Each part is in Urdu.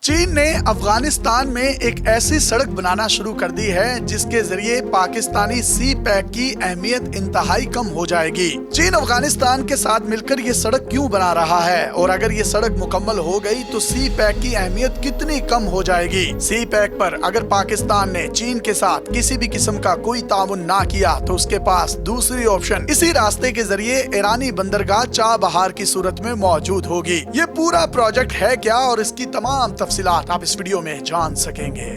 چین نے افغانستان میں ایک ایسی سڑک بنانا شروع کر دی ہے جس کے ذریعے پاکستانی سی پیک کی اہمیت انتہائی کم ہو جائے گی۔ چین افغانستان کے ساتھ مل کر یہ سڑک کیوں بنا رہا ہے اور اگر یہ سڑک مکمل ہو گئی تو سی پیک کی اہمیت کتنی کم ہو جائے گی۔ سی پیک پر اگر پاکستان نے چین کے ساتھ کسی بھی قسم کا کوئی تعاون نہ کیا تو اس کے پاس دوسری آپشن اسی راستے کے ذریعے ایرانی بندرگاہ چابہار کی صورت میں موجود ہوگی۔ یہ پورا پروجیکٹ ہے کیا اور اس کی تمام تفصیلات آپ اس ویڈیو میں جان سکیں گے۔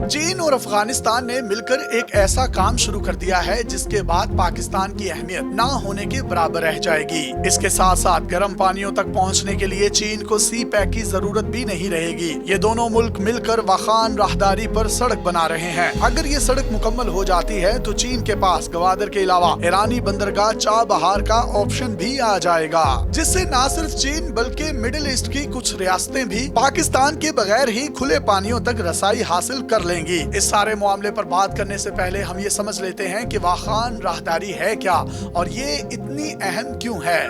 چین اور افغانستان نے مل کر ایک ایسا کام شروع کر دیا ہے جس کے بعد پاکستان کی اہمیت نہ ہونے کے برابر رہ جائے گی۔ اس کے ساتھ ساتھ گرم پانیوں تک پہنچنے کے لیے چین کو سی پیک کی ضرورت بھی نہیں رہے گی۔ یہ دونوں ملک مل کر واخان راہداری پر سڑک بنا رہے ہیں۔ اگر یہ سڑک مکمل ہو جاتی ہے تو چین کے پاس گوادر کے علاوہ ایرانی بندرگاہ چابہار کا آپشن بھی آ جائے گا، جس سے نہ صرف چین بلکہ مڈل ایسٹ کی کچھ ریاستیں بھی پاکستان کے بغیر ہی کھلے پانیوں تک رسائی حاصل کر لیں گی۔ اس سارے معاملے پر بات کرنے سے پہلے ہم یہ سمجھ لیتے ہیں کہ واخان راہداری ہے کیا اور یہ اتنی اہم کیوں ہے۔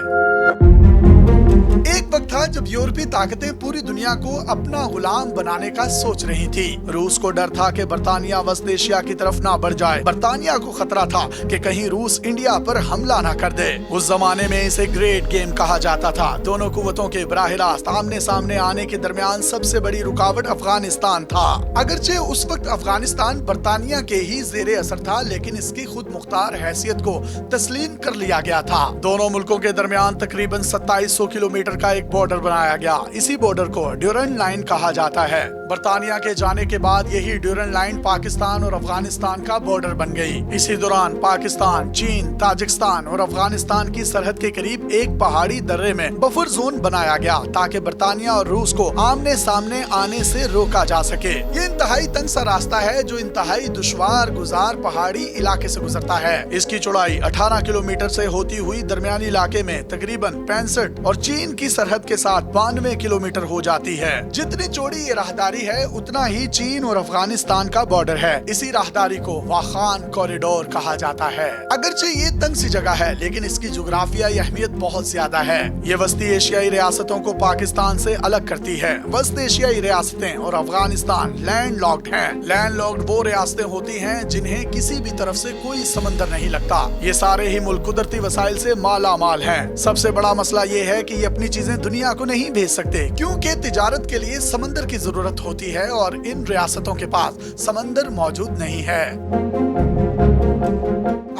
ایک وقت تھا جب یورپی طاقتیں پوری دنیا کو اپنا غلام بنانے کا سوچ رہی تھی۔ روس کو ڈر تھا کہ برطانیہ وسط ایشیا کی طرف نہ بڑھ جائے۔ برطانیہ کو خطرہ تھا کہ کہیں روس انڈیا پر حملہ نہ کر دے۔ اس زمانے میں اسے گریٹ گیم کہا جاتا تھا۔ دونوں قوتوں کے براہ راست آمنے سامنے آنے کے درمیان سب سے بڑی رکاوٹ افغانستان تھا۔ اگرچہ اس وقت افغانستان برطانیہ کے ہی زیر اثر تھا لیکن اس کی خود مختار حیثیت کو تسلیم کر لیا گیا تھا۔ دونوں ملکوں کے درمیان تقریباً 2700 کلومیٹر کا ایک بارڈر بنایا گیا۔ اسی بارڈر کو ڈیورنڈ لائن کہا جاتا ہے۔ برطانیہ کے جانے کے بعد یہی ڈیورنڈ لائن پاکستان اور افغانستان کا بارڈر بن گئی۔ اسی دوران پاکستان، چین، تاجکستان اور افغانستان کی سرحد کے قریب ایک پہاڑی درے میں بفر زون بنایا گیا تاکہ برطانیہ اور روس کو آمنے سامنے آنے سے روکا جا سکے۔ یہ انتہائی تنگ سا راستہ ہے جو انتہائی دشوار گزار پہاڑی علاقے سے گزرتا ہے۔ اس کی چوڑائی 18 کلومیٹر سے ہوتی ہوئی درمیانی علاقے میں تقریباً 65 اور چین کی سرحد کے ساتھ 92 کلومیٹر ہو جاتی ہے۔ جتنی چوڑی یہ راہداری ہے اتنا ہی چین اور افغانستان کا بارڈر ہے۔ اسی راہداری کو واخان کوریڈور کہا جاتا ہے۔ اگرچہ یہ تنگ سی جگہ ہے لیکن اس کی جغرافیائی اہمیت بہت زیادہ ہے۔ یہ وسطی ایشیائی ریاستوں کو پاکستان سے الگ کرتی ہے۔ وسط ایشیائی ریاستیں اور افغانستان لینڈ لاکڈ ہیں۔ لینڈ لاکڈ وہ ریاستیں ہوتی ہیں جنہیں کسی بھی طرف سے کوئی سمندر نہیں لگتا۔ یہ سارے ہی ملک قدرتی وسائل سے مالا مال ہیں۔ سب سے بڑا مسئلہ یہ ہے کہ یہ اپنی چیزیں دنیا کو نہیں بھیج سکتے کیونکہ تجارت کے لیے سمندر کی ضرورت ہوتی ہے اور ان ریاستوں کے پاس سمندر موجود نہیں ہے۔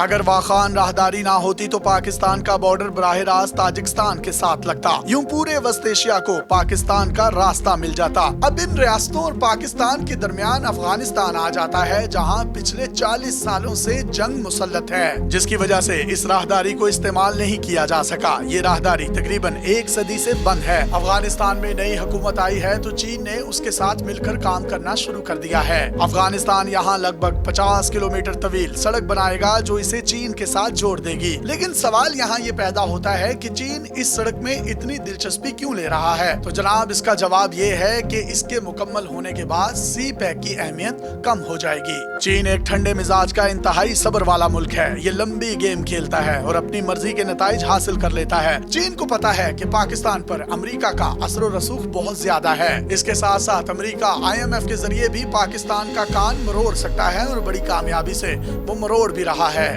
اگر واخان راہداری نہ ہوتی تو پاکستان کا بارڈر براہ راست تاجکستان کے ساتھ لگتا۔ یوں پورے وسط ایشیا کو پاکستان کا راستہ مل جاتا۔ اب ان ریاستوں اور پاکستان کے درمیان افغانستان آ جاتا ہے جہاں پچھلے 40 سالوں سے جنگ مسلط ہے، جس کی وجہ سے اس راہداری کو استعمال نہیں کیا جا سکا۔ یہ راہداری تقریباً 1 صدی سے بند ہے۔ افغانستان میں نئی حکومت آئی ہے تو چین نے اس کے ساتھ مل کر کام کرنا شروع کر دیا ہے۔ افغانستان یہاں لگ بھگ 50 کلومیٹر طویل سڑک بنائے گا جو اسے چین کے ساتھ جوڑ دے گی۔ لیکن سوال یہاں یہ پیدا ہوتا ہے کہ چین اس سڑک میں اتنی دلچسپی کیوں لے رہا ہے؟ تو جناب اس کا جواب یہ ہے کہ اس کے مکمل ہونے کے بعد سی پیک کی اہمیت کم ہو جائے گی۔ چین ایک ٹھنڈے مزاج کا انتہائی صبر والا ملک ہے۔ یہ لمبی گیم کھیلتا ہے اور اپنی مرضی کے نتائج حاصل کر لیتا ہے۔ چین کو پتا ہے کہ پاکستان پر امریکہ کا اثر و رسوخ بہت زیادہ ہے۔ اس کے ساتھ ساتھ امریکہ IMF کے ذریعے بھی پاکستان کا کان مروڑ سکتا ہے اور بڑی کامیابی سے وہ مروڑ بھی رہا ہے۔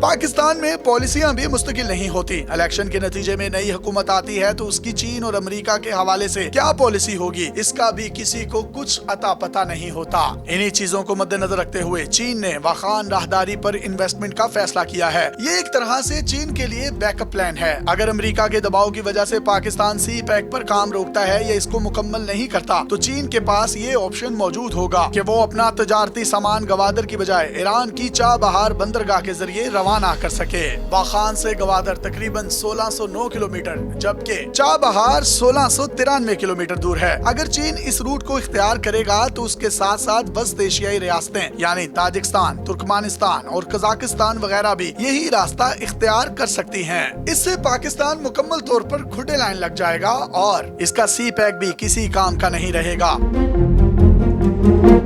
پاکستان میں پالیسیاں بھی مستقل نہیں ہوتی۔ الیکشن کے نتیجے میں نئی حکومت آتی ہے تو اس کی چین اور امریکہ کے حوالے سے کیا پالیسی ہوگی اس کا بھی کسی کو کچھ عطا پتہ نہیں ہوتا۔ انہی چیزوں کو مد نظر رکھتے ہوئے چین نے واخان راہداری پر انویسٹمنٹ کا فیصلہ کیا ہے۔ یہ ایک طرح سے چین کے لیے بیک اپ پلان ہے۔ اگر امریکہ کے دباؤ کی وجہ سے پاکستان سی پیک پر کام روکتا ہے یا اس کو مکمل نہیں کرتا تو چین کے پاس یہ آپشن موجود ہوگا کہ وہ اپنا تجارتی سامان گوادر کی بجائے ایران کی چابہار بندرگاہ کے ذریعے روانہ کر سکے۔ واخان سے گوادر تقریباً 1609 کلومیٹر جبکہ چابہار 1693 کلومیٹر دور ہے۔ اگر چین اس روٹ کو اختیار کرے گا تو اس کے ساتھ ساتھ وسط ایشیائی ریاستیں یعنی تاجکستان، ترکمانستان اور قزاقستان وغیرہ بھی یہی راستہ اختیار کر سکتی ہیں۔ اس سے پاکستان مکمل طور پر کھڈے لائن لگ جائے گا اور اس کا سی پیک بھی کسی کام کا نہیں رہے گا۔